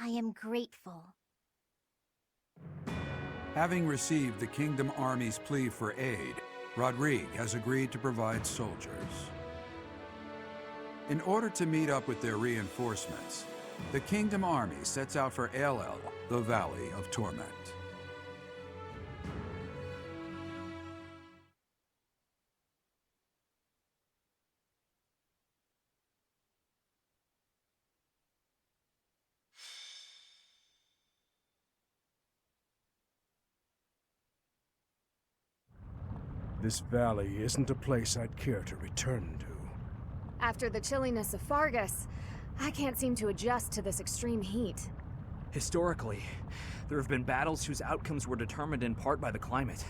I am grateful. Having received the Kingdom Army's plea for aid, Rodrigue has agreed to provide soldiers. In order to meet up with their reinforcements, the Kingdom Army sets out for Ailell, the Valley of Torment. This valley isn't a place I'd care to return to. After the chilliness of Fargus, I can't seem to adjust to this extreme heat. Historically, there have been battles whose outcomes were determined in part by the climate.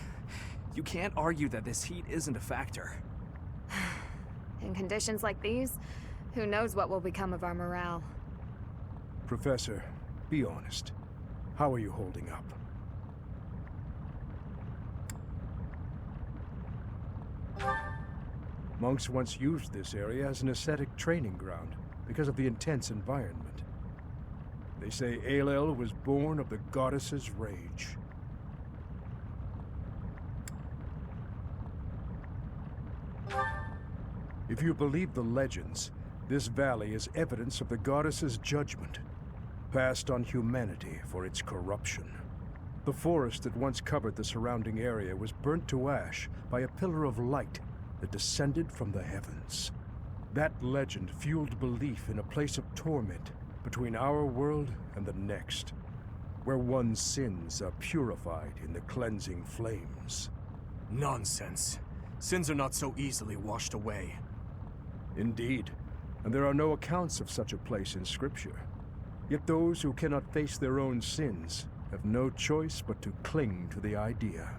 You can't argue that this heat isn't a factor. In conditions like these, who knows what will become of our morale. Professor, be honest. How are you holding up? Monks once used this area as an ascetic training ground because of the intense environment. They say Ailell was born of the goddess's rage. If you believe the legends, this valley is evidence of the goddess's judgment, passed on humanity for its corruption. The forest that once covered the surrounding area was burnt to ash by a pillar of light that descended from the heavens. That legend fueled belief in a place of torment between our world and the next, where one's sins are purified in the cleansing flames. Nonsense. Sins are not so easily washed away. Indeed, and there are no accounts of such a place in Scripture. Yet those who cannot face their own sins have no choice but to cling to the idea.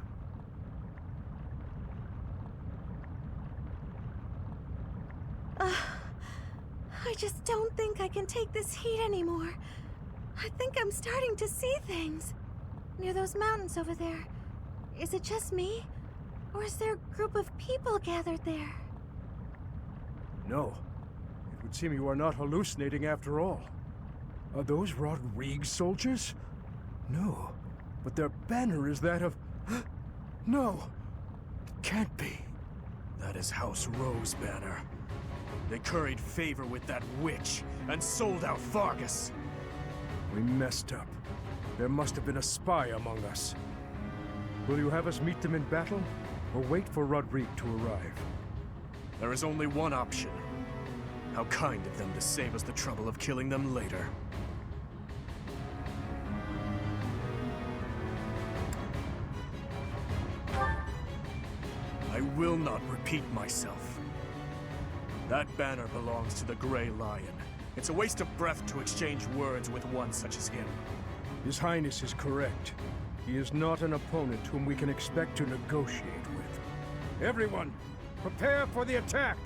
I just don't think I can take this heat anymore. I think I'm starting to see things. Near those mountains over there. Is it just me? Or is there a group of people gathered there? No. It would seem you are not hallucinating after all. Are those Rodrigue soldiers? No. But their banner is that of... No! It can't be. That is House Rowe's banner. They curried favor with that witch and sold out Fargus. We messed up. There must have been a spy among us. Will you have us meet them in battle, or wait for Rodrigue to arrive? There is only one option. How kind of them to save us the trouble of killing them later. I will not repeat myself. That banner belongs to the Grey Lion. It's a waste of breath to exchange words with one such as him. His Highness is correct. He is not an opponent whom we can expect to negotiate with. Everyone, prepare for the attack!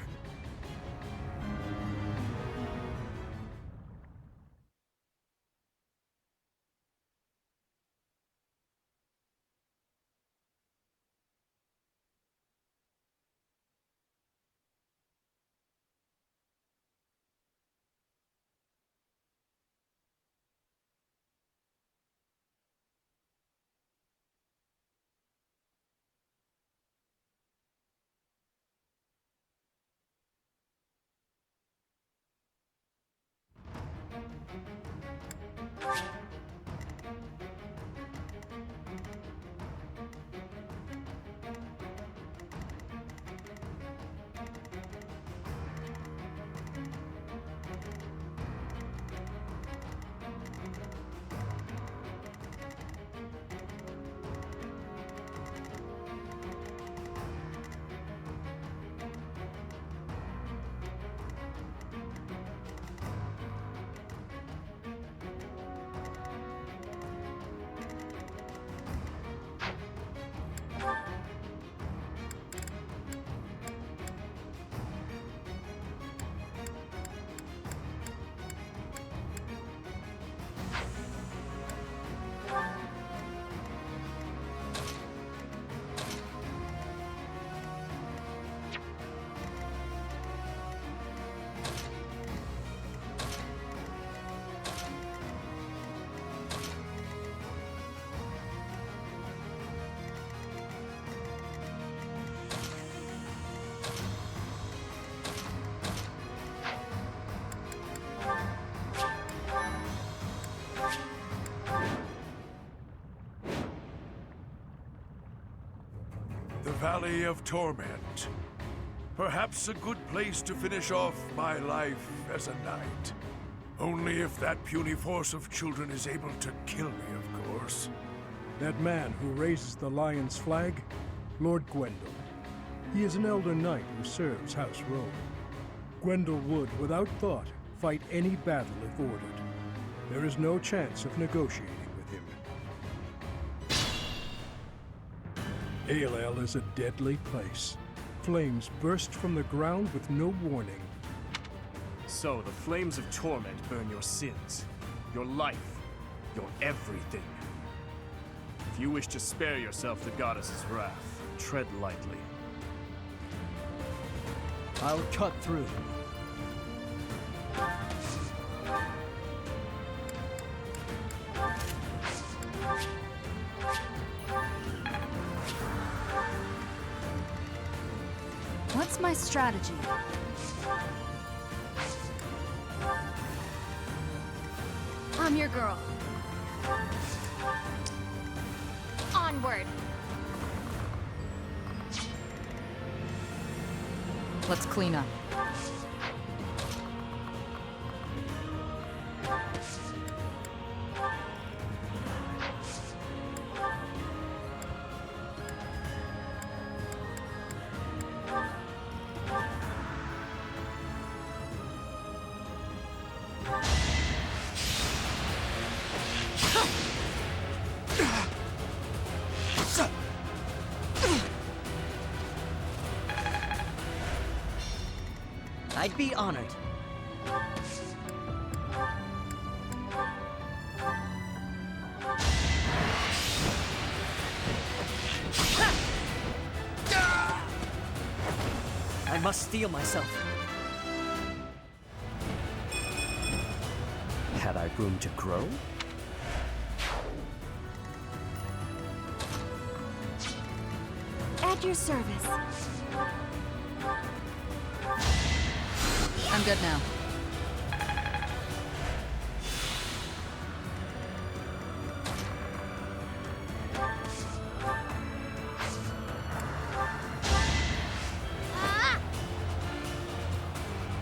Valley of Torment. Perhaps a good place to finish off my life as a knight. Only if that puny force of children is able to kill me, of course. That man who raises the lion's flag? Lord Gwendol. He is an elder knight who serves House Rogue. Gwendol would, without thought, fight any battle if ordered. There is no chance of negotiating with him. Ailell is a deadly place. Flames burst from the ground with no warning. So the flames of torment burn your sins, your life, your everything. If you wish to spare yourself the goddess's wrath, tread lightly. I'll cut through. What's my strategy? I'm your girl. Onward. Let's clean up. I'd be honored. I must steel myself. Had I room to grow? At your service. I'm good now.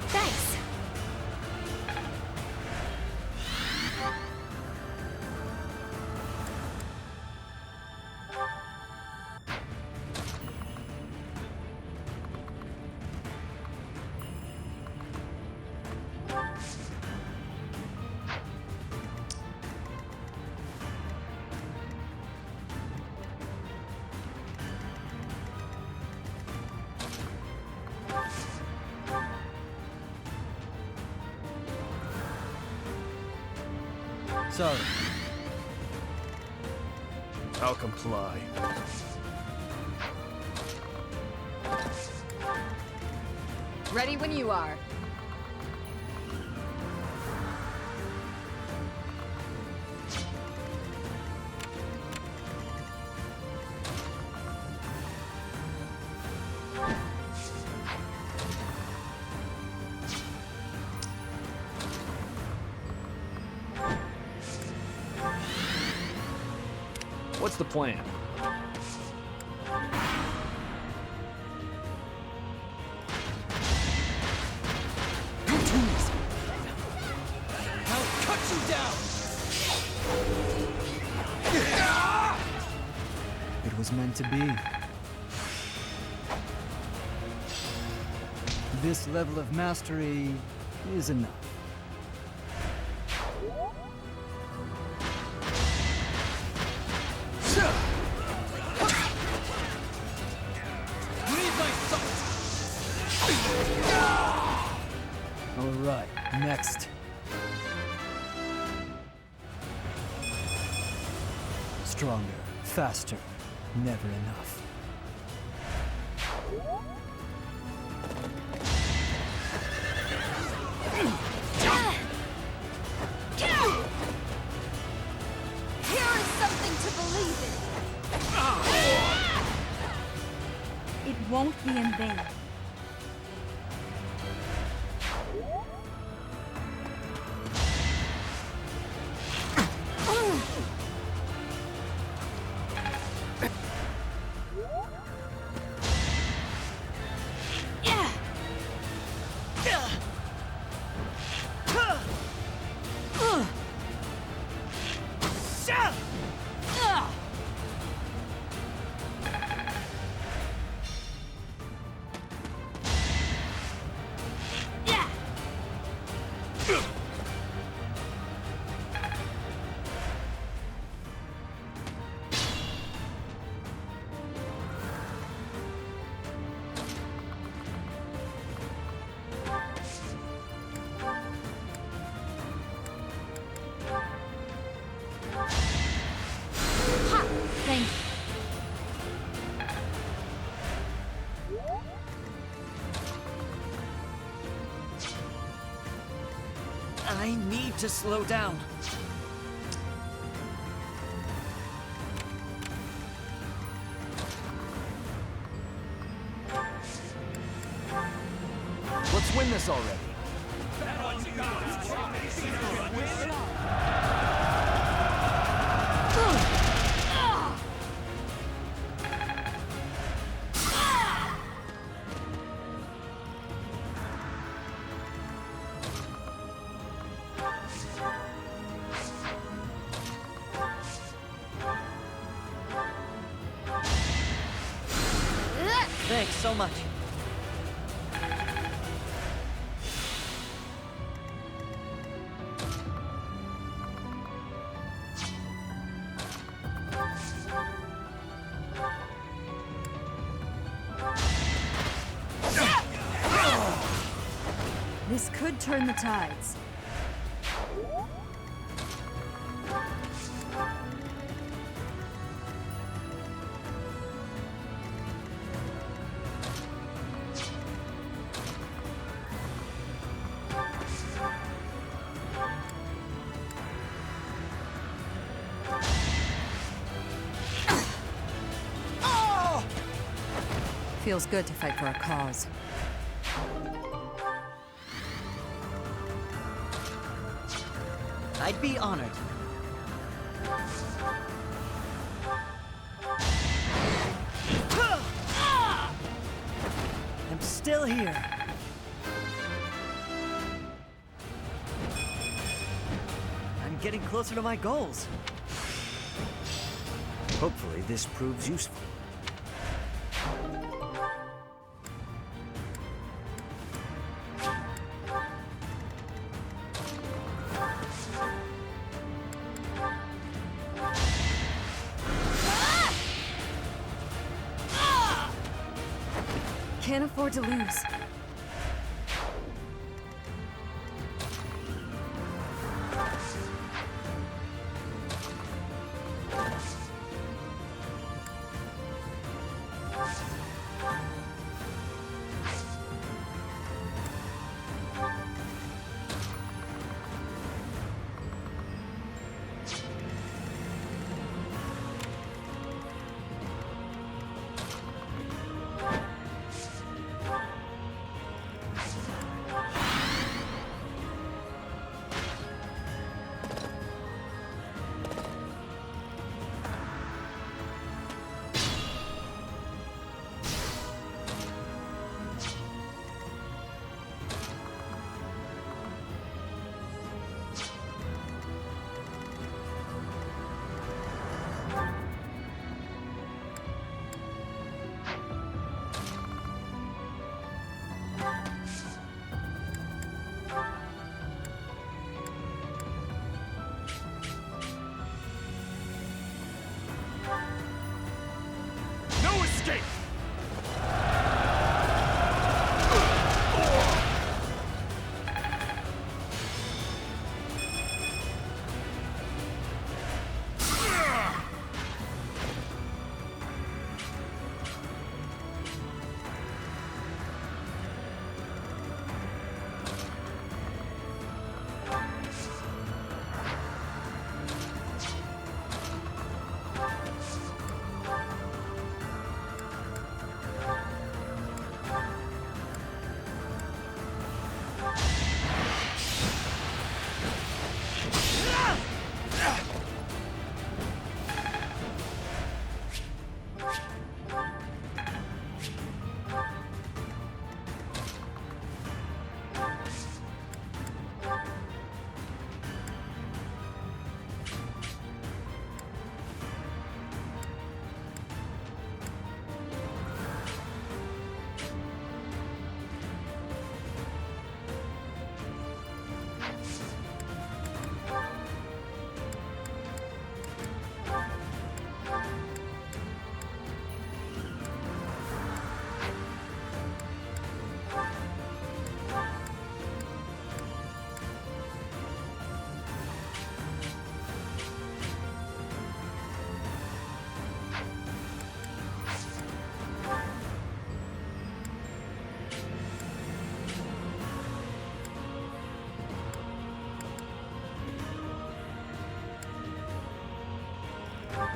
Thanks. Sorry. I'll comply. Ready when you are. What's the plan? I'll cut you down! It was meant to be. This level of mastery is enough. All right, next. Stronger, faster, never enough. Here is something to believe in. It won't be in vain. need to slow down. Let's win this already. Thanks so much. This could turn the tides. Feels good to fight for a cause. I'd be honored. I'm still here. I'm getting closer to my goals. Hopefully this proves useful. Can't afford to lose.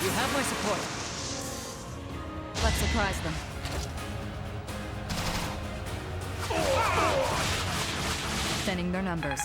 You have my support. Let's surprise them. Thinning their numbers.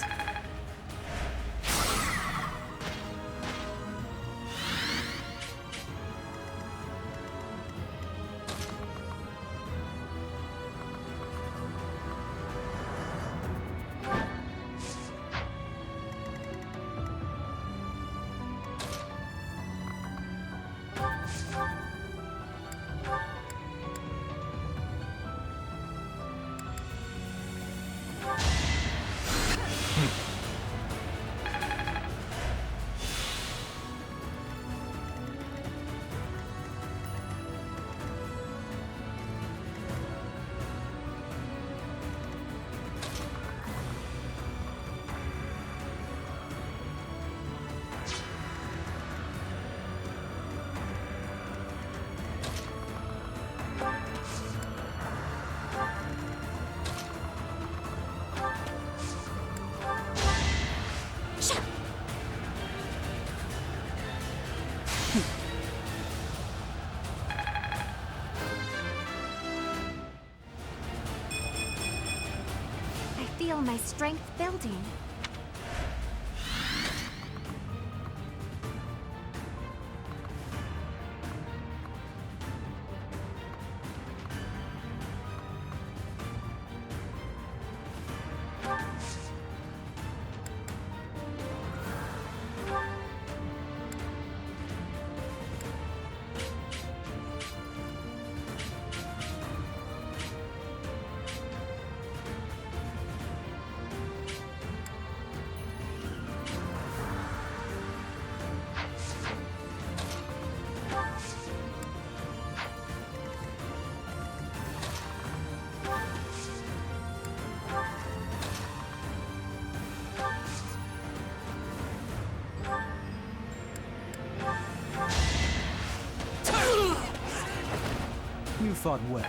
I feel my strength building. You fought well.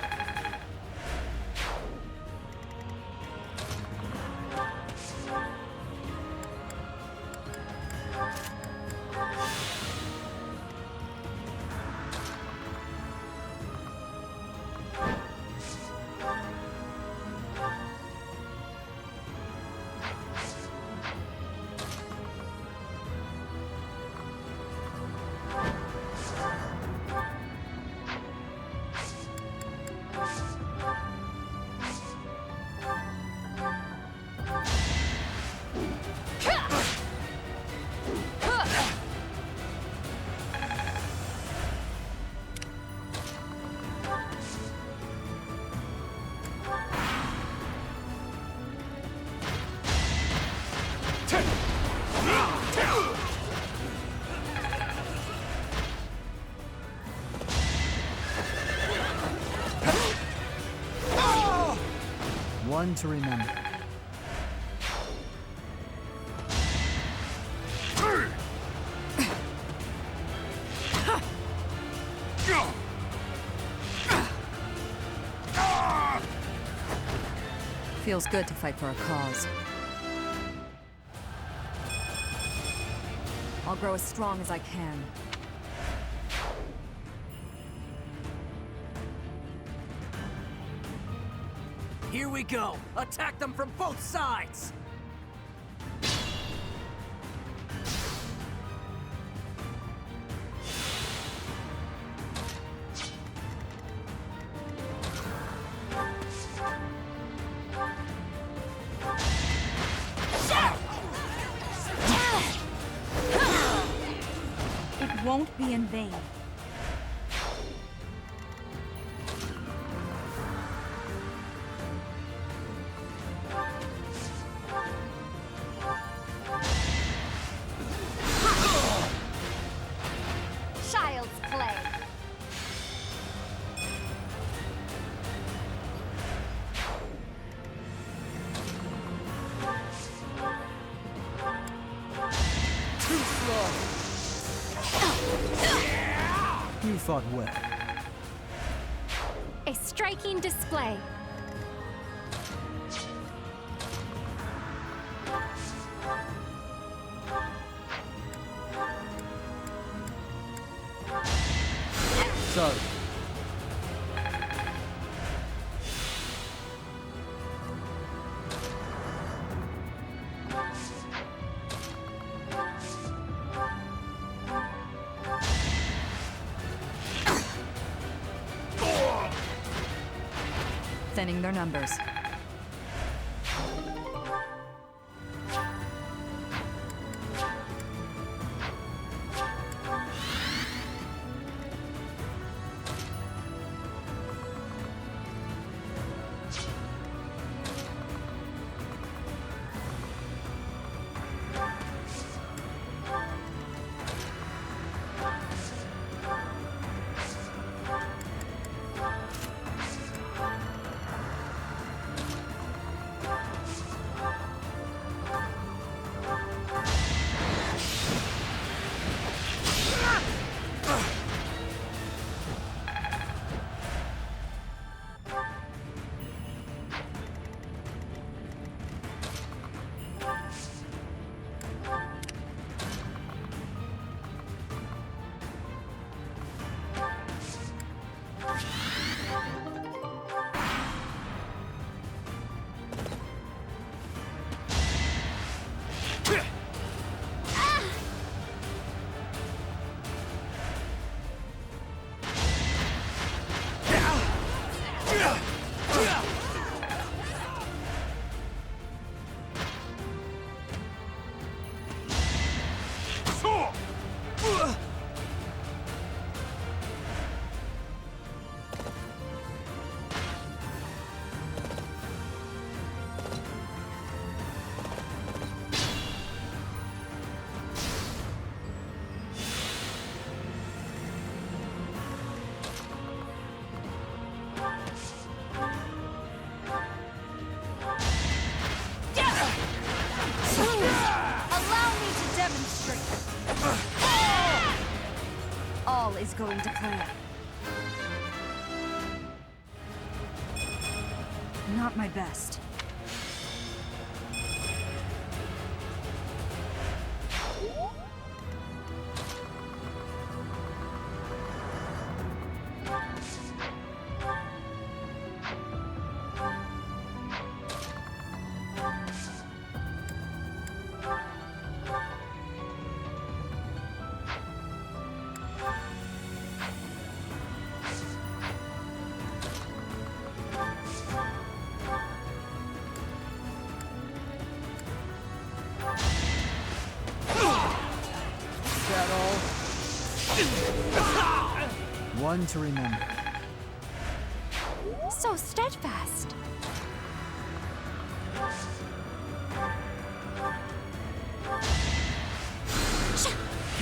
One to remember. Feels good to fight for a cause. I'll grow as strong as I can. Here we go! Attack them from both sides! It won't be in vain. Child's play. Too slow! You fought well. A striking display. Sorry. Thinning their numbers. All is going to plan. Not my best. One to remember. So steadfast.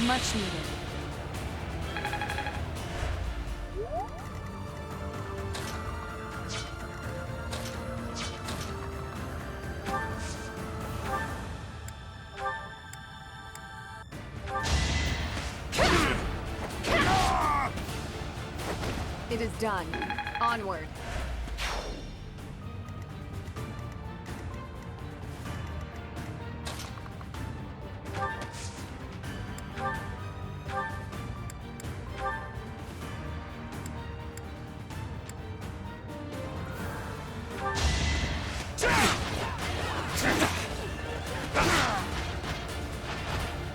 Much needed. It is done. Onward.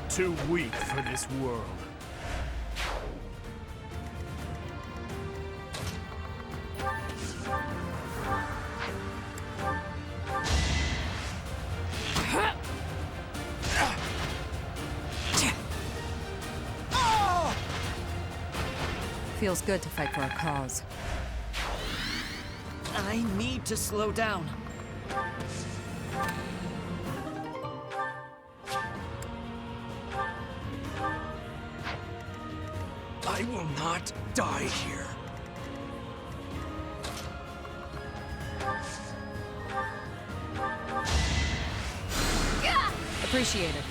Too weak for this world. Feels good to fight for a cause. I need to slow down. I will not die here. Appreciated.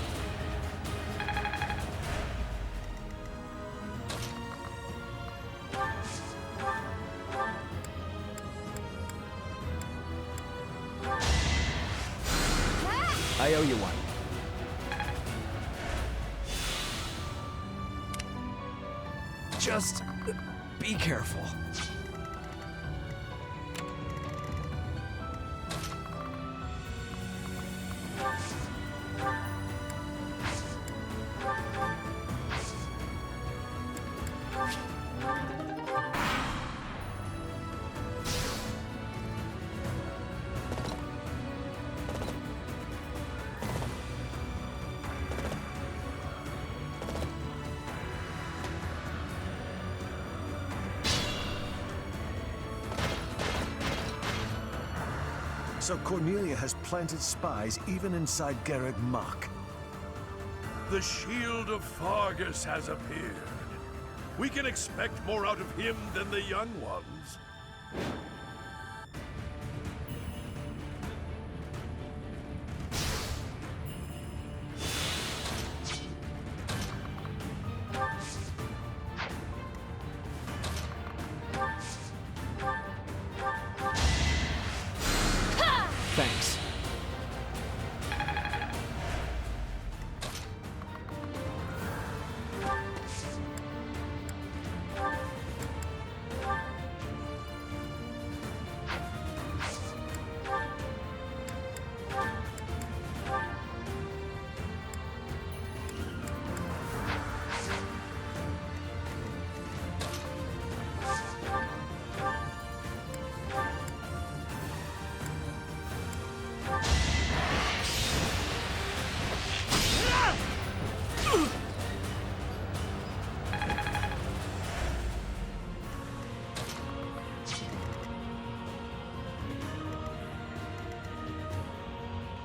I owe you one. Just Be careful. So Cornelia has planted spies even inside Garreg Mach. The Shield of Fargus has appeared. We can expect more out of him than the young ones. Thanks.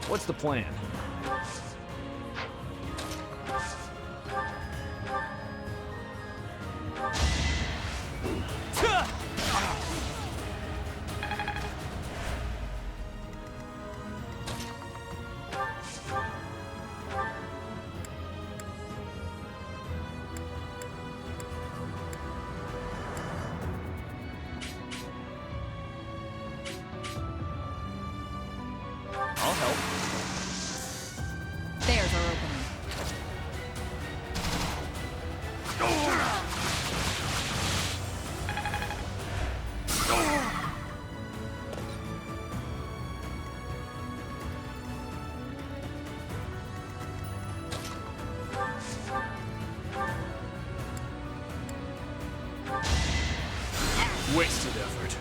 What's the plan? I'll help. There's our opening. Wasted effort.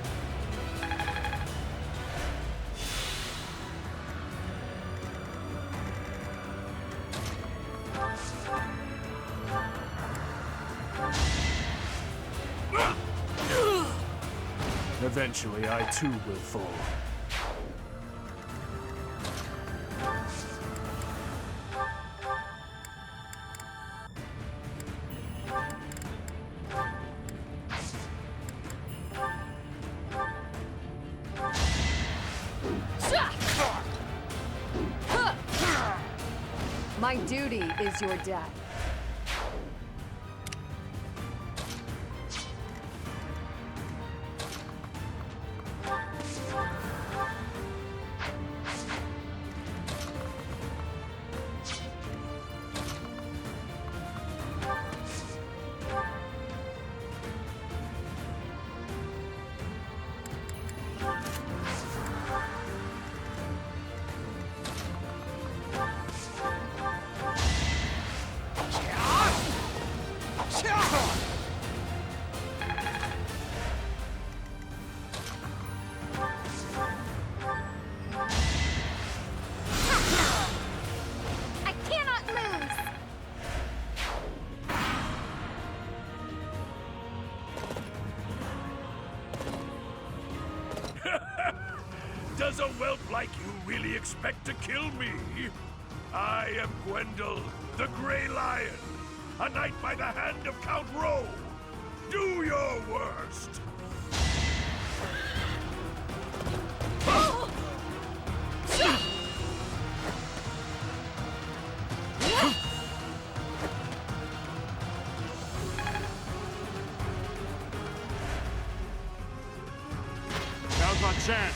Eventually, I too will fall. My duty is your death. I cannot lose! Does a whelp like you really expect to kill me? I am Gwendol, the Grey Lion, a knight by the hand of Count Rowe. Do your worst! Now's our chance.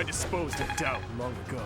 disposed of doubt long ago.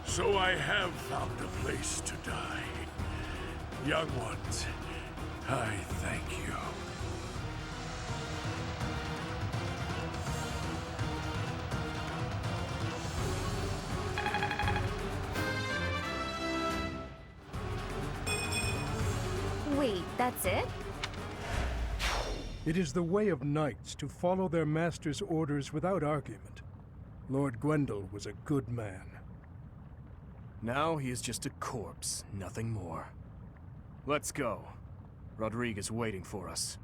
So I have found a place to die. Young ones, I thank you. Wait, that's it? It is the way of knights to follow their master's orders without argument. Lord Gwendol was a good man. Now he is just a corpse, nothing more. Let's go. Rodrigue is waiting for us.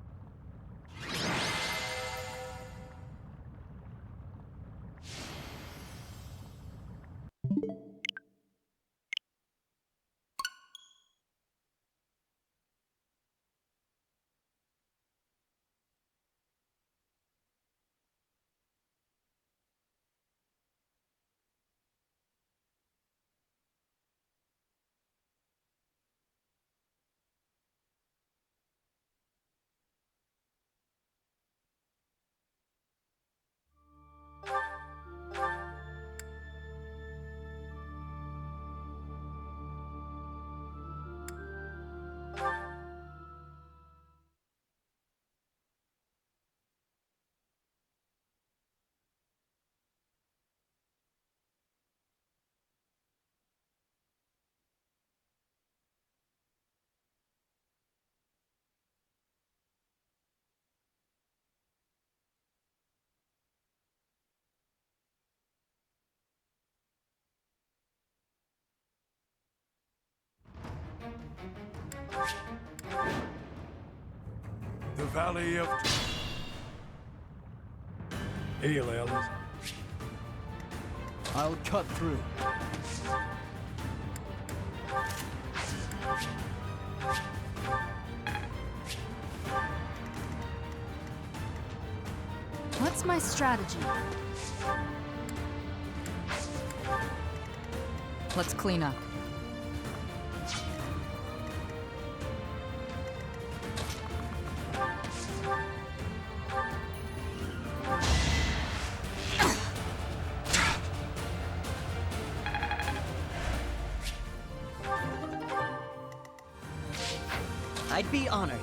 The Valley of... Ailell. I'll cut through. What's my strategy? Let's clean up. I'd be honored.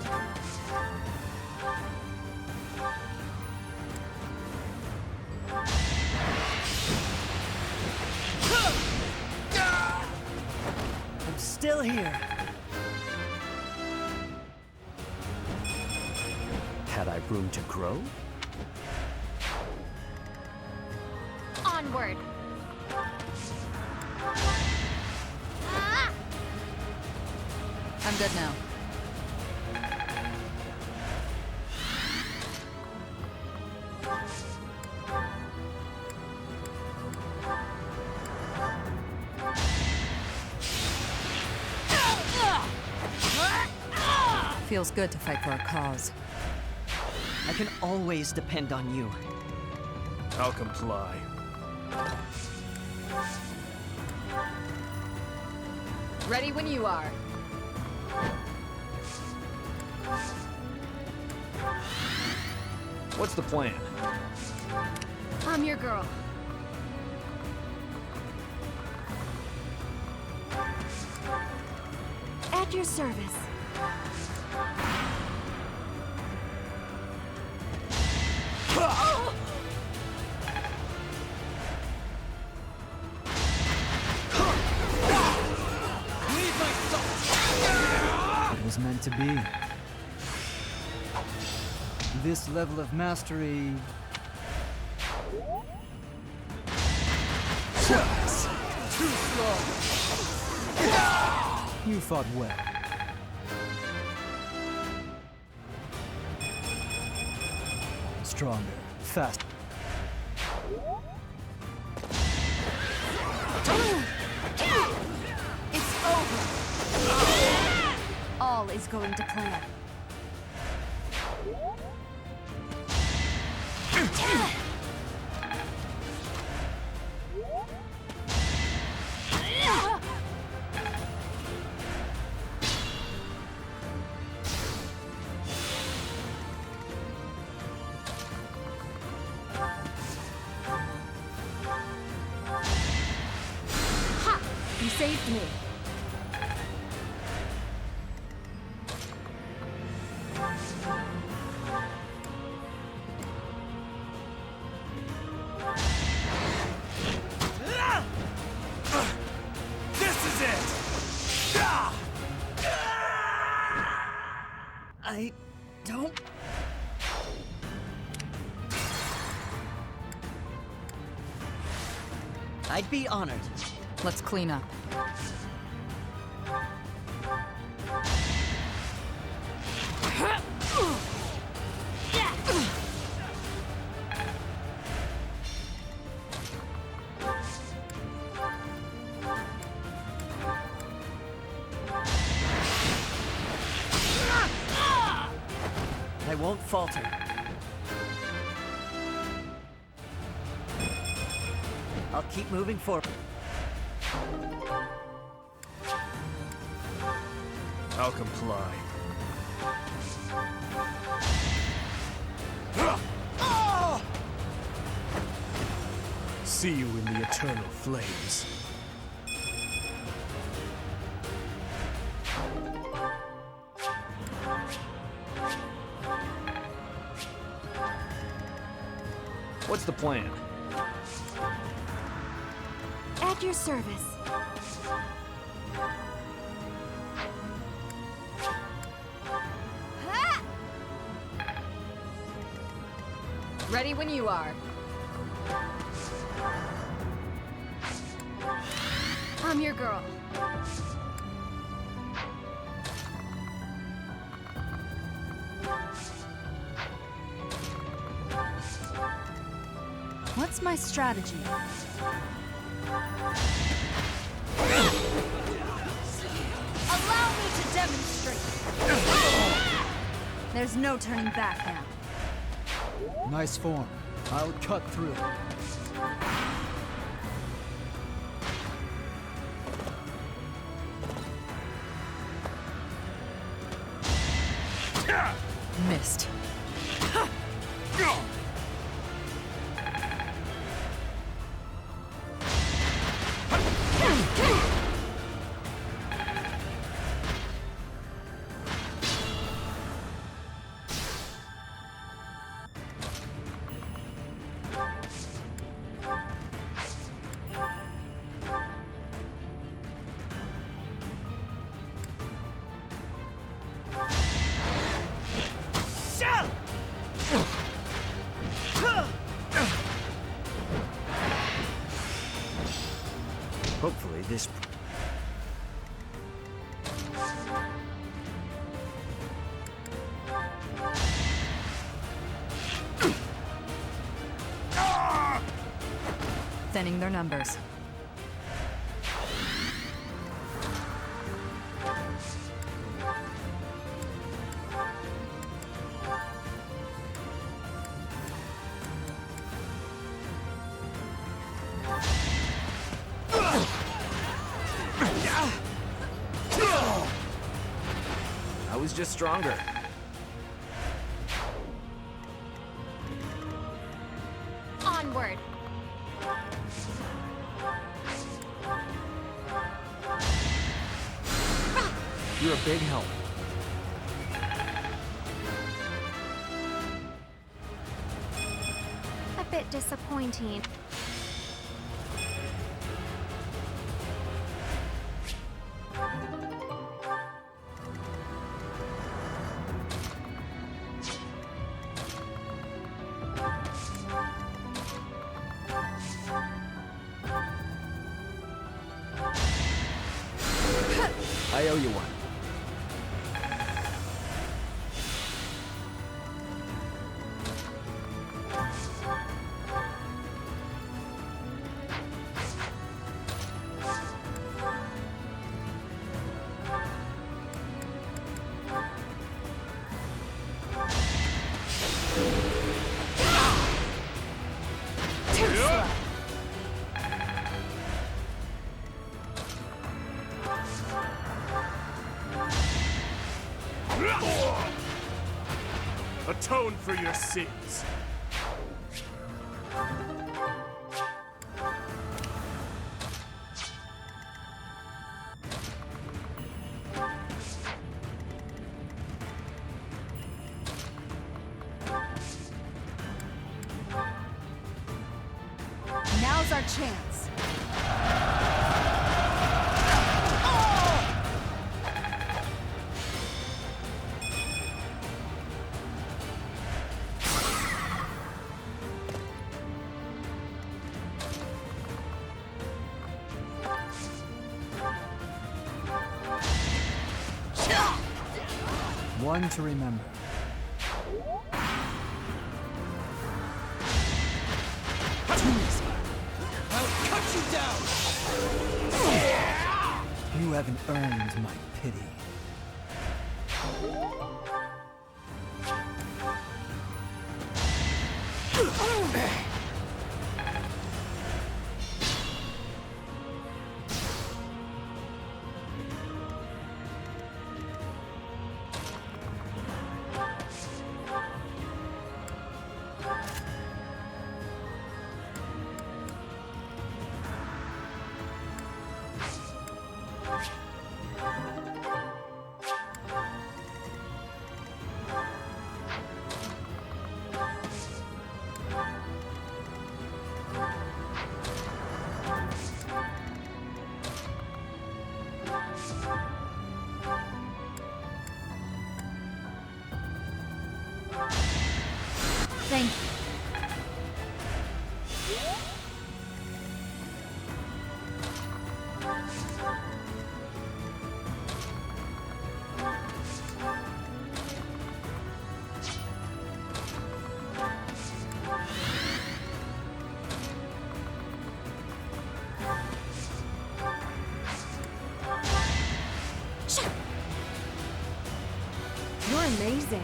I'm still here. Had I room to grow? Onward! I'm good now. Feels good to fight for a cause. I can always depend on you. I'll comply. Ready when you are. What's the plan? I'm your girl. At your service. It was meant to be. This level of mastery... Too slow! You fought well. Stronger, faster. It's over. All is going to plan. Ha! You saved me. This is it! I don't... I'd be honored. Let's clean up. I won't falter. I'll keep moving forward. I'll comply. See you in the eternal flames. What's the plan? At your service. Ready when you are. I'm your girl. What's my strategy? Allow me to demonstrate. There's no turning back now. Nice form. I'll cut through. Missed. Hopefully this... Thinning their numbers. was just stronger. Onward! You're a big help. A bit disappointing. I owe you one. Atone for your sins. Now's our chance. One to remember. I'll cut you down! You haven't earned my pity. Thank you. You're amazing.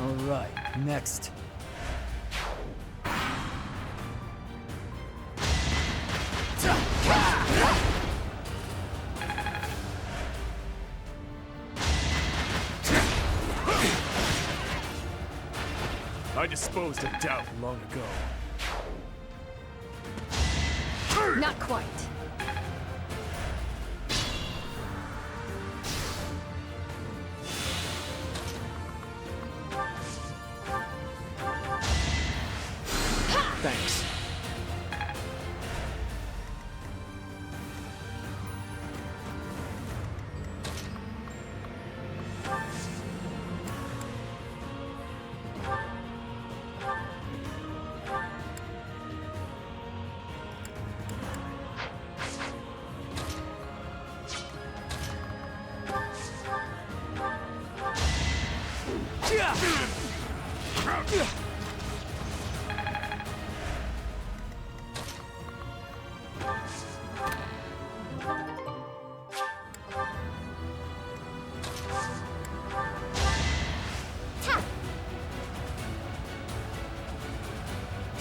All right, next. I disposed of doubt long ago. Not quite. Thanks.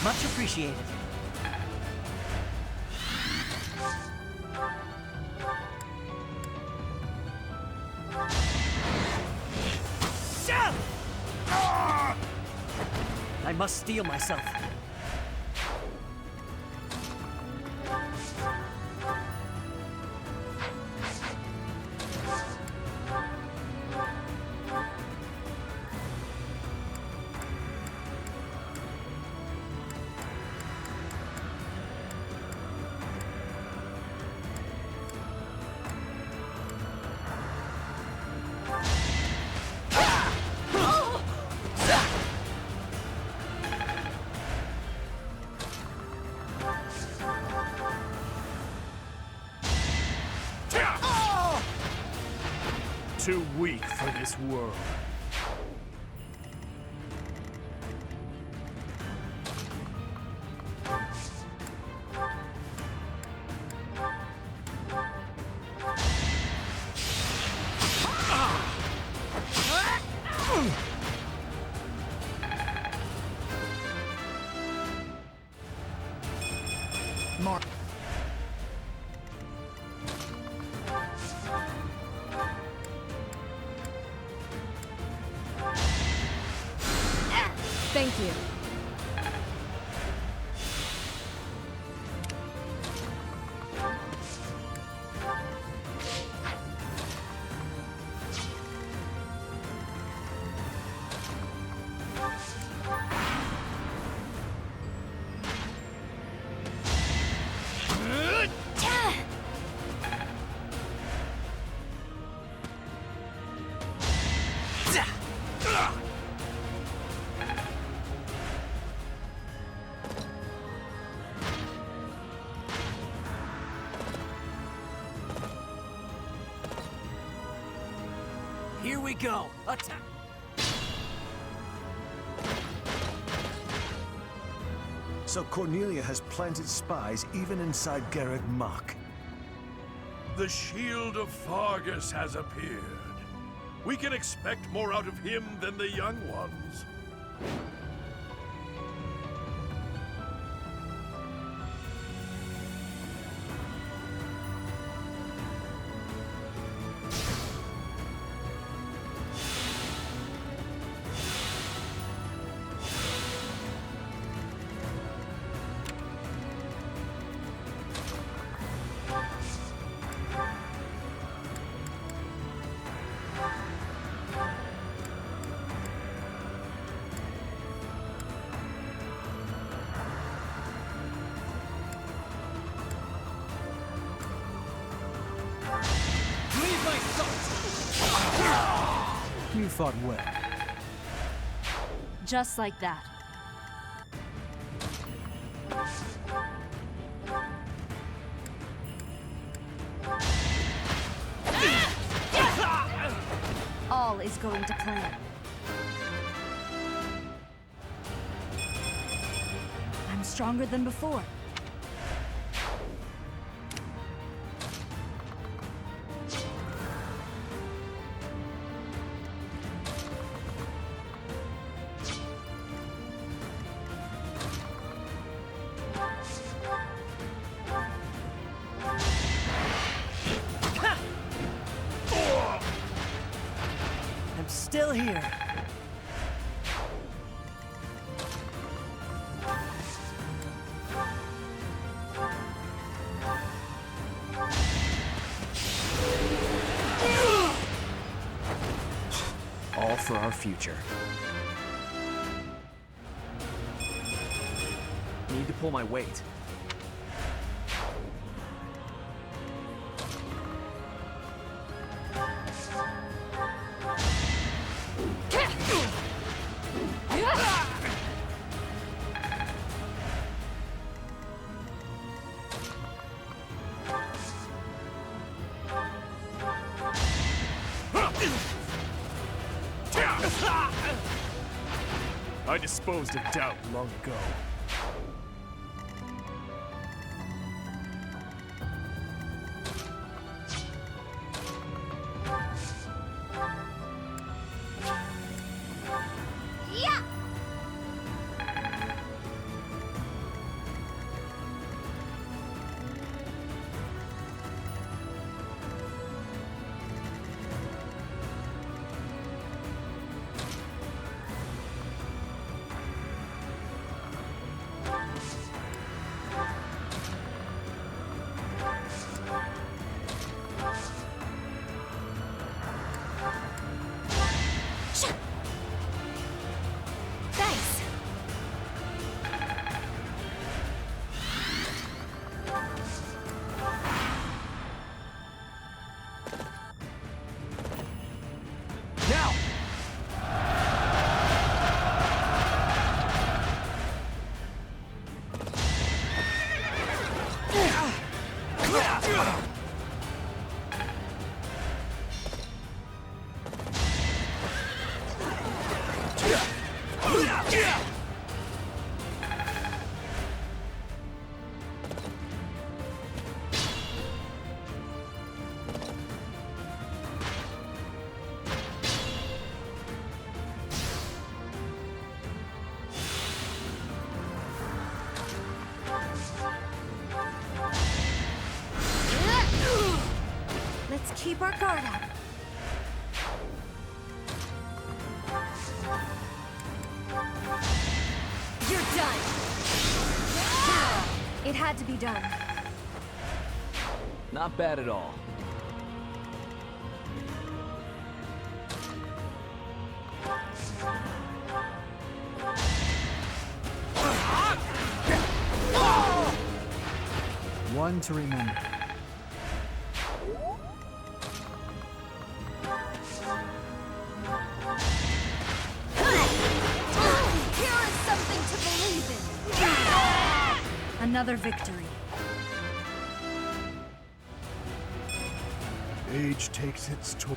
Much appreciated. I must steel myself. Too weak for this world. Mark. Thank you. Here we go. Attack. So Cornelia has planted spies even inside Garreg Mach. The Shield of Fargus has appeared. We can expect more out of him than the young ones. You fought well. Just like that. All is going to plan. I'm stronger than before. I'm still here. All for our future. Need to pull my weight. I disposed of doubt long ago. Yeah! Thanks. Now! Let's keep our guard up. You're done. It had to be done. Not bad at all. One to remember. Here is something to believe in. Another victory. Age takes its toll.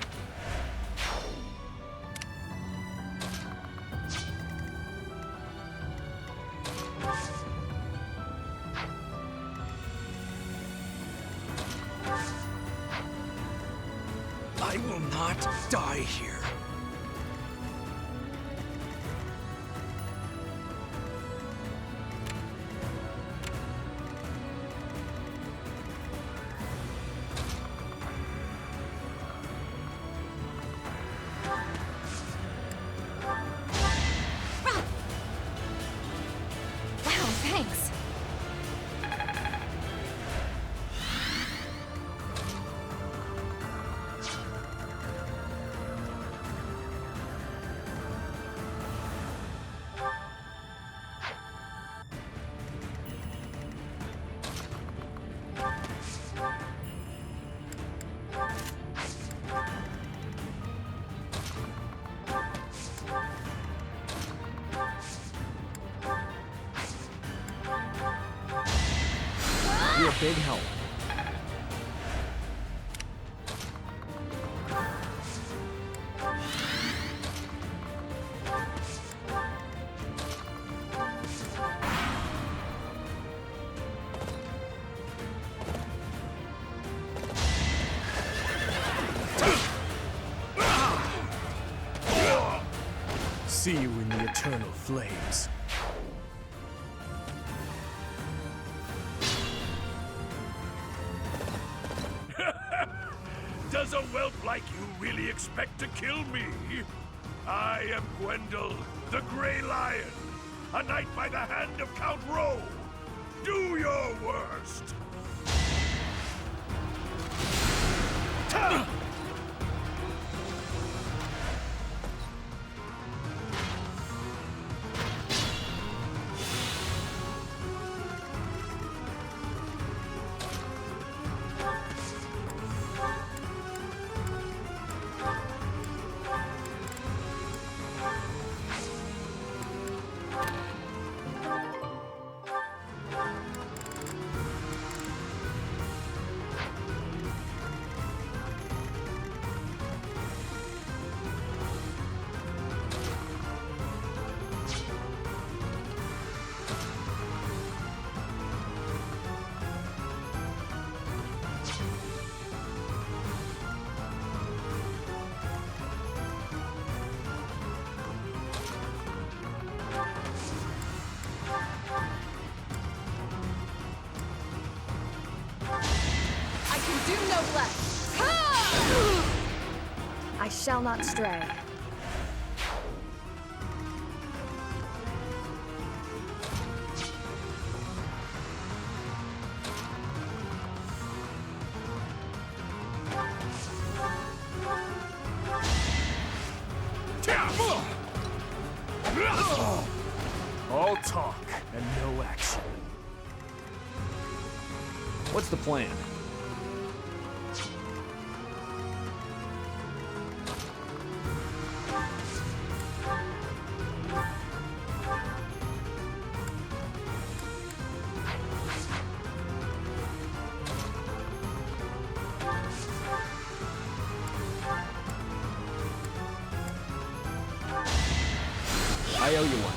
I will not die here. Wow, thanks. You're a big help. See you in the eternal flames. Does a whelp like you really expect to kill me? I am Gwendol, the Grey Lion, a knight by the hand of Count Rowe. Do your worst! can do no less! I shall not stray. All talk and no action. What's the plan? I owe you one.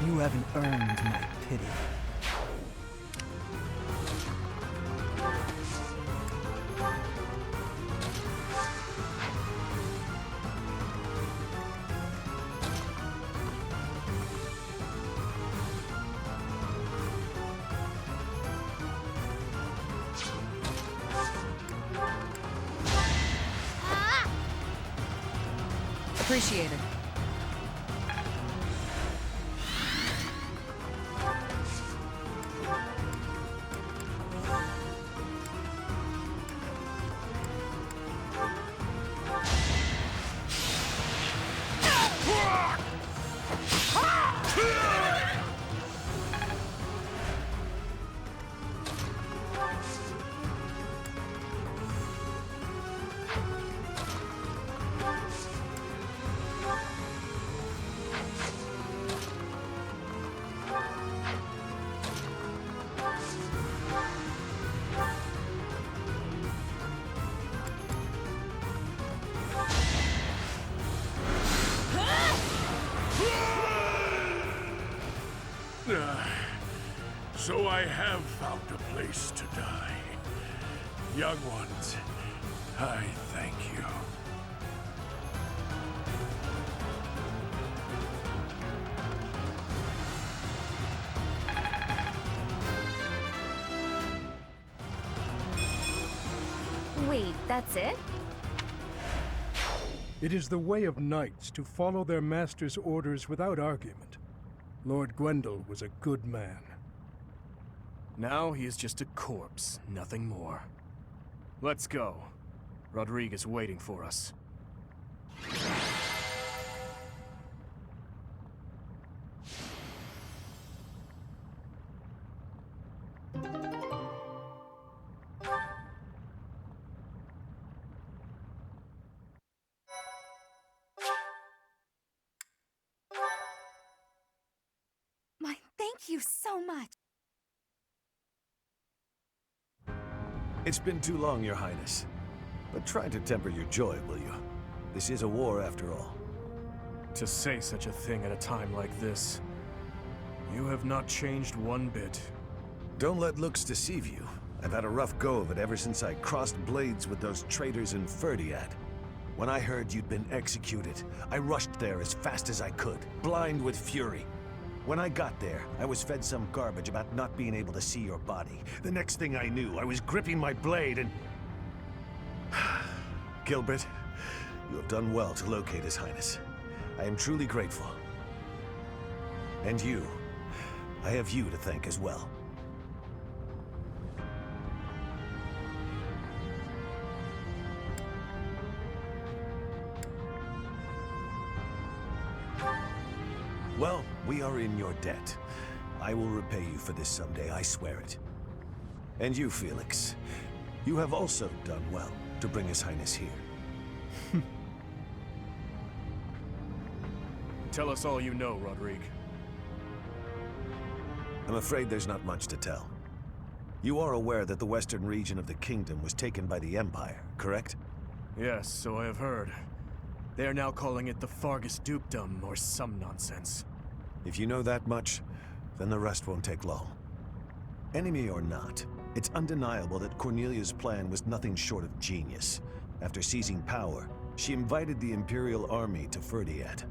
You haven't earned my pity. Appreciated. So I have found a place to die. Young ones, I thank you. Wait, that's it? It is the way of knights to follow their master's orders without argument. Lord Gwendol was a good man. Now he is just a corpse, nothing more. Let's go. Rodrigue is waiting for us. My thank you so much. It's been too long, Your Highness. But try to temper your joy, will you? This is a war, after all. To say such a thing at a time like this. You have not changed one bit. Don't let looks deceive you. I've had a rough go of it ever since I crossed blades with those traitors in Ferdiad. When I heard you'd been executed, I rushed there as fast as I could, blind with fury. When I got there, I was fed some garbage about not being able to see your body. The next thing I knew, I was gripping my blade and... Gilbert, you have done well to locate His Highness. I am truly grateful. And you, I have you to thank as well. Well, we are in your debt. I will repay you for this someday, I swear it. And you, Felix. You have also done well to bring His Highness here. Tell us all you know, Rodrigue. I'm afraid there's not much to tell. You are aware that the western region of the kingdom was taken by the Empire, correct? Yes, so I have heard. They are now calling it the Fargus Dukedom, or some nonsense. If you know that much, then the rest won't take long. Enemy or not, it's undeniable that Cornelia's plan was nothing short of genius. After seizing power, she invited the Imperial Army to Ferdiad.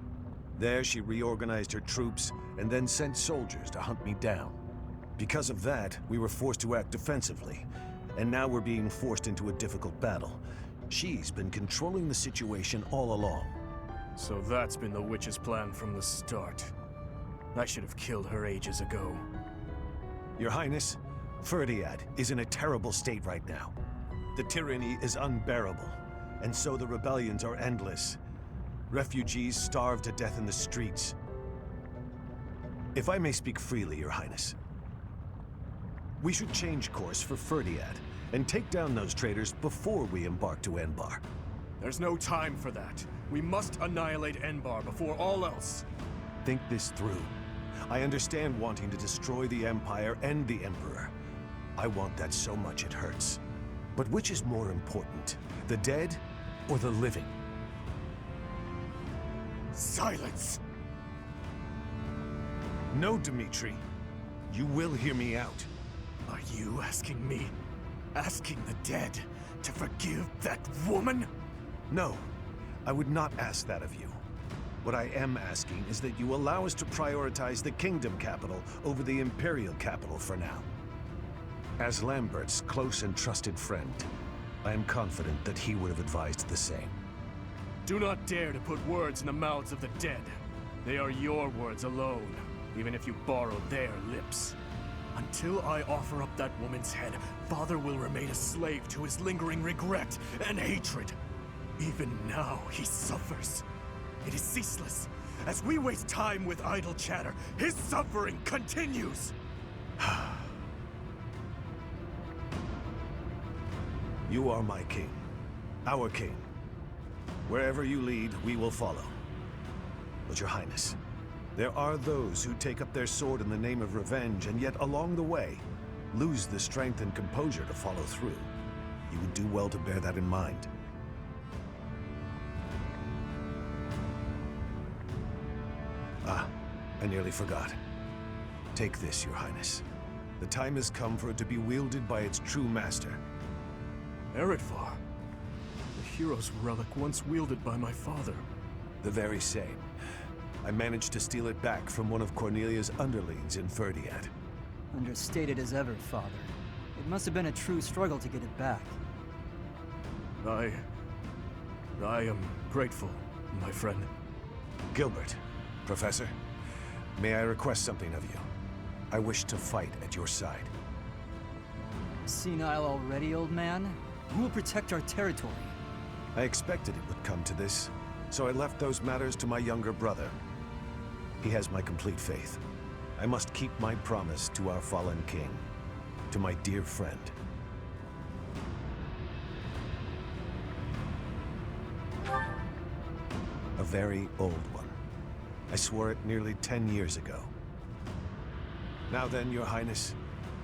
There she reorganized her troops and then sent soldiers to hunt me down. Because of that, we were forced to act defensively, and now we're being forced into a difficult battle. She's been controlling the situation all along. So that's been the witch's plan from the start. I should have killed her ages ago. Your Highness, Ferdiad is in a terrible state right now. The tyranny is unbearable, and so the rebellions are endless. Refugees starve to death in the streets. If I may speak freely, Your Highness, we should change course for Ferdiad and take down those traitors before we embark to Enbar. There's no time for that. We must annihilate Enbar before all else. Think this through. I understand wanting to destroy the Empire and the Emperor. I want that so much it hurts. But which is more important, the dead or the living? Silence! No, Dmitri. You will hear me out. Are you asking me? Asking the dead to forgive that woman? No, I would not ask that of you. What I am asking is that you allow us to prioritize the Kingdom capital over the Imperial capital for now. As Lambert's close and trusted friend, I am confident that he would have advised the same. Do not dare to put words in the mouths of the dead. They are your words alone, even if you borrow their lips. Until I offer up that woman's head, Father will remain a slave to his lingering regret and hatred. Even now, he suffers. It is ceaseless. As we waste time with idle chatter, his suffering continues! You are my king. Our king. Wherever you lead, we will follow. But Your Highness, there are those who take up their sword in the name of revenge and yet along the way, lose the strength and composure to follow through. You would do well to bear that in mind. Ah, I nearly forgot. Take this, Your Highness. The time has come for it to be wielded by its true master. Eredvar, the hero's relic once wielded by my father. The very same. I managed to steal it back from one of Cornelia's underlings in Ferdiad. Understated as ever, Father. It must have been a true struggle to get it back. I am grateful, my friend. Gilbert, Professor, may I request something of you? I wish to fight at your side. Senile already, old man? Who will protect our territory? I expected it would come to this, so I left those matters to my younger brother. He has my complete faith. I must keep my promise to our fallen king, to my dear friend. A very old one. I swore it nearly 10 years ago. Now then, Your Highness,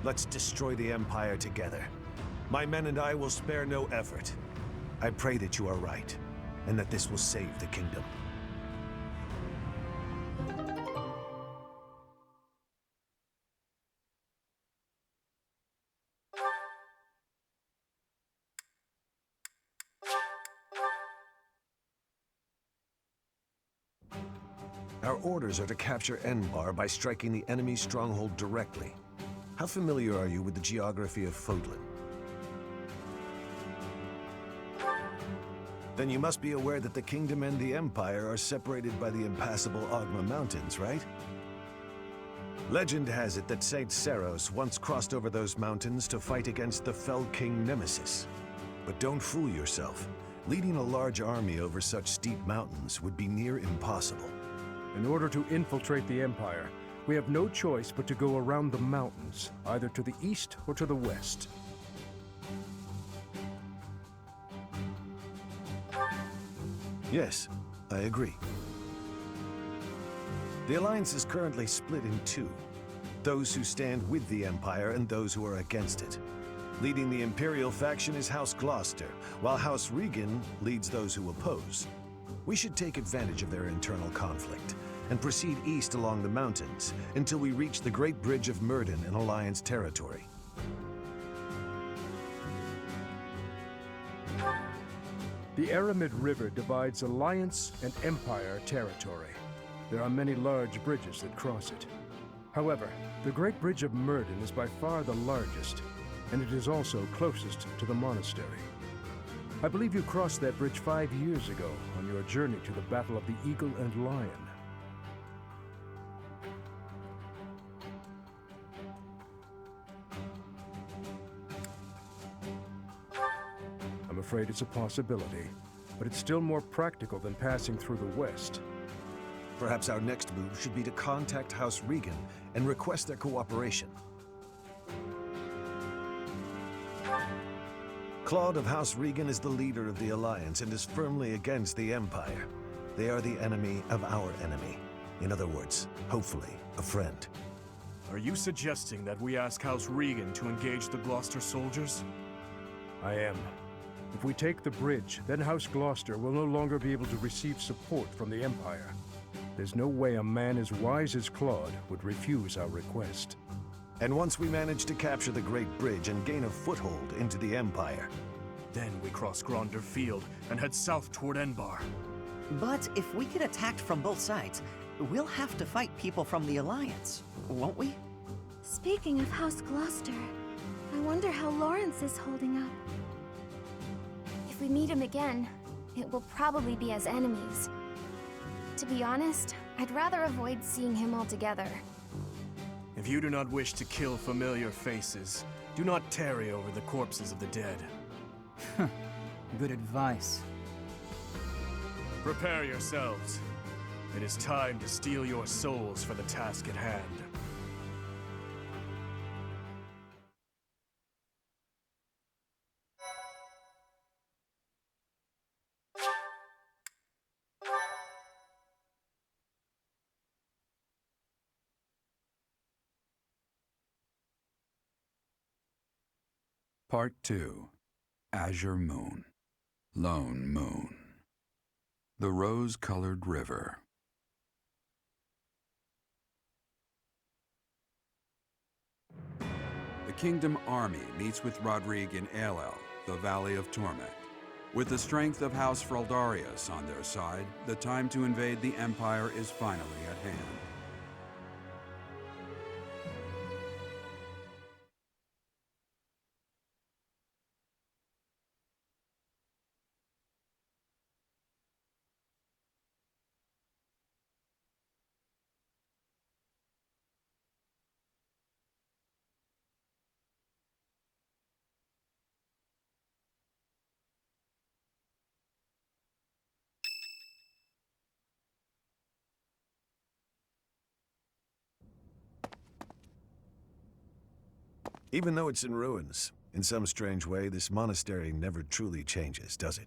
let's destroy the Empire together. My men and I will spare no effort. I pray that you are right, and that this will save the kingdom. Our orders are to capture Enbar by striking the enemy's stronghold directly. How familiar are you with the geography of Fodlan? Then you must be aware that the kingdom and the empire are separated by the impassable Ogma Mountains, right? Legend has it that Saint Seros once crossed over those mountains to fight against the fell king Nemesis. But don't fool yourself. Leading a large army over such steep mountains would be near impossible. In order to infiltrate the Empire, we have no choice but to go around the mountains, either to the east or to the west. Yes, I agree. The Alliance is currently split in two. Those who stand with the Empire and those who are against it. Leading the Imperial faction is House Gloucester, while House Regan leads those who oppose. We should take advantage of their internal conflict and proceed east along the mountains until we reach the Great Bridge of Myrden in Alliance territory. The Aramid River divides Alliance and Empire territory. There are many large bridges that cross it. However, the Great Bridge of Myrden is by far the largest, and it is also closest to the monastery. I believe you crossed that bridge 5 years ago on your journey to the Battle of the Eagle and Lion. I'm afraid it's a possibility, but it's still more practical than passing through the west. Perhaps our next move should be to contact House Regan and request their cooperation. Claude of House Regan is the leader of the Alliance and is firmly against the Empire. They are the enemy of our enemy. In other words, hopefully, a friend. Are you suggesting that we ask House Regan to engage the Gloucester soldiers? I am. If we take the bridge, then House Gloucester will no longer be able to receive support from the Empire. There's no way a man as wise as Claude would refuse our request. And once we manage to capture the Great Bridge and gain a foothold into the Empire, then we cross Gronder Field and head south toward Enbar. But if we get attacked from both sides, we'll have to fight people from the Alliance, won't we? Speaking of House Gloucester, I wonder how Lawrence is holding up. If we meet him again, it will probably be as enemies. To be honest, I'd rather avoid seeing him altogether. If you do not wish to kill familiar faces, do not tarry over the corpses of the dead. Good advice. Prepare yourselves. It is time to steal your souls for the task at hand. Part 2. Azure Moon. Lone Moon. The Rose-Colored River. The Kingdom Army meets with Rodrigue in Ailell, the Valley of Torment. With the strength of House Fraldarius on their side, the time to invade the Empire is finally at hand. even though it's in ruins, in some strange way, this monastery never truly changes, does it?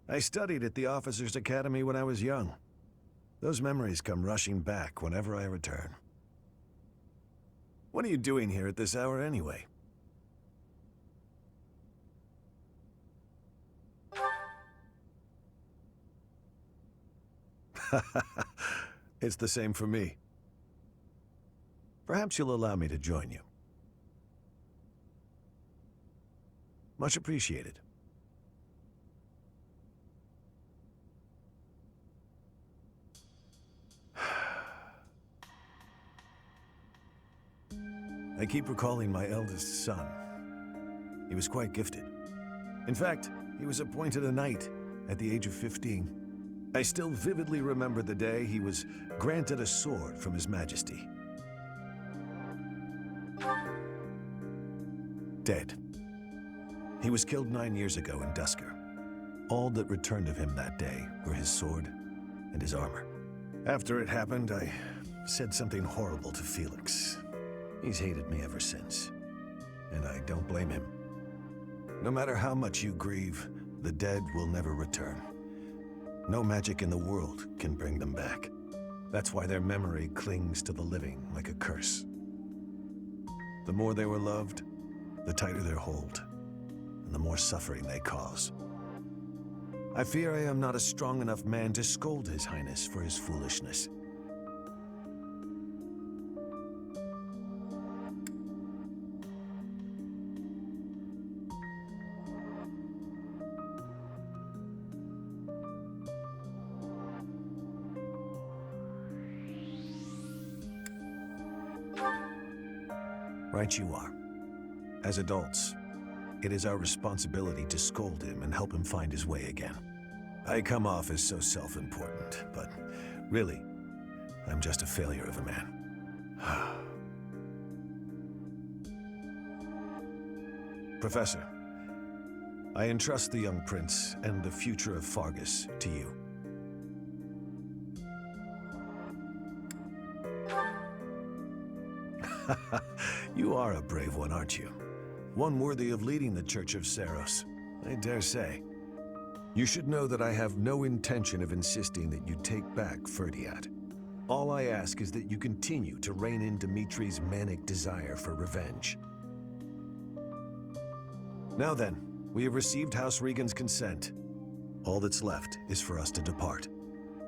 I studied at the Officers' Academy when I was young. Those memories come rushing back whenever I return. What are you doing here at this hour anyway? It's the same for me. Perhaps you'll allow me to join you. Much appreciated. I keep recalling my eldest son. He was quite gifted. In fact, he was appointed a knight at the age of 15. I still vividly remember the day he was granted a sword from His Majesty. Dead. He was killed 9 years ago in Dusker. All that returned of him that day were his sword and his armor. After it happened, I said something horrible to Felix. He's hated me ever since. And I don't blame him. No matter how much you grieve, the dead will never return. No magic in the world can bring them back. That's why their memory clings to the living like a curse. The more they were loved, the tighter their hold, and the more suffering they cause. I fear I am not a strong enough man to scold His Highness for his foolishness. Right you are. As adults, it is our responsibility to scold him and help him find his way again. I come off as so self-important, but really, I'm just a failure of a man. Professor, I entrust the young prince and the future of Fargus to you. You are a brave one, aren't you? One worthy of leading the Church of Seiros, I dare say. You should know that I have no intention of insisting that you take back Ferdiad. All I ask is that you continue to rein in Dimitri's manic desire for revenge. Now then, we have received House Regan's consent. All that's left is for us to depart.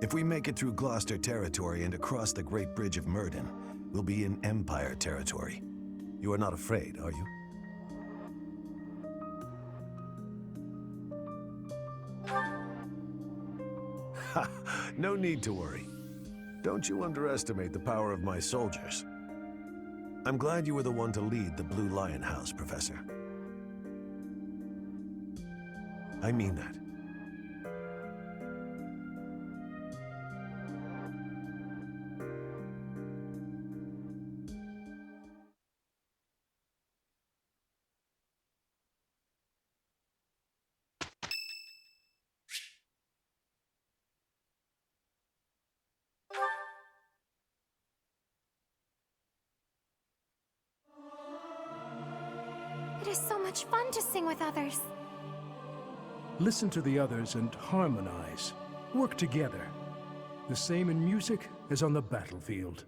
If we make it through Gloucester territory and across the Great Bridge of Myrddin, we'll be in Empire territory. You are not afraid, are you? Ha! No need to worry. Don't you underestimate the power of my soldiers. I'm glad you were the one to lead the Blue Lion House, Professor. I mean that. It is so much fun to sing with others. Listen to the others and harmonize. Work together. The same in music as on the battlefield.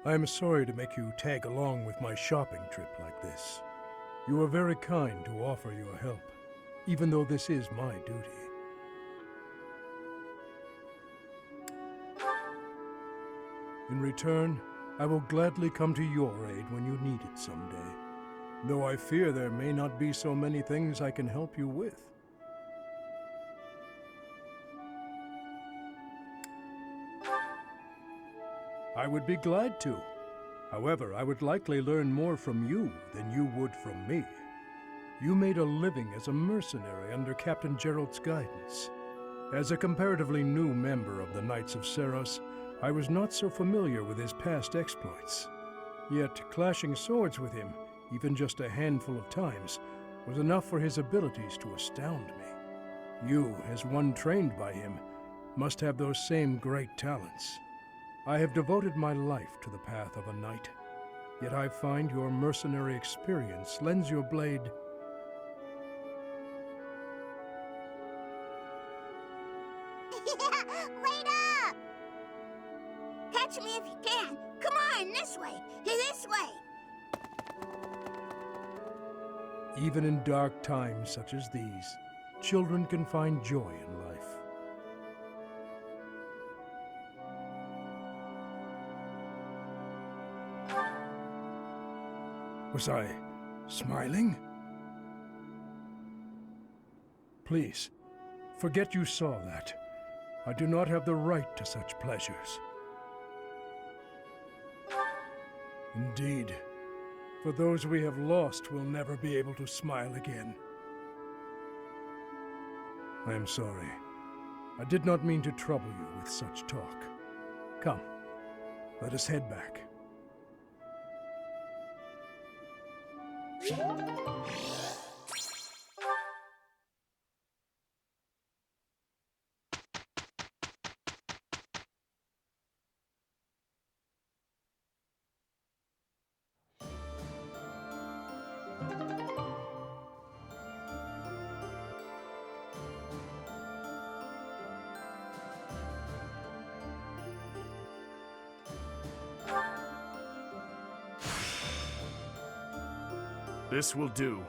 I am sorry to make you tag along with my shopping trip like this. You are very kind to offer your help, even though this is my duty. In return, I will gladly come to your aid when you need it someday, though I fear there may not be so many things I can help you with. I would be glad to. However, I would likely learn more from you than you would from me. You made a living as a mercenary under Captain Gerald's guidance. As a comparatively new member of the Knights of Seiros, I was not so familiar with his past exploits. Yet clashing swords with him, even just a handful of times, was enough for his abilities to astound me. You, as one trained by him, must have those same great talents. I have devoted my life to the path of a knight, yet I find your mercenary experience lends your blade... Wait up! Catch me if you can! Come on, this way! This way! Even in dark times such as these, children can find joy in life. Was I smiling? Please, forget you saw that. I do not have the right to such pleasures. Indeed, for those we have lost will never be able to smile again. I am sorry. I did not mean to trouble you with such talk. Come, let us head back. This will do.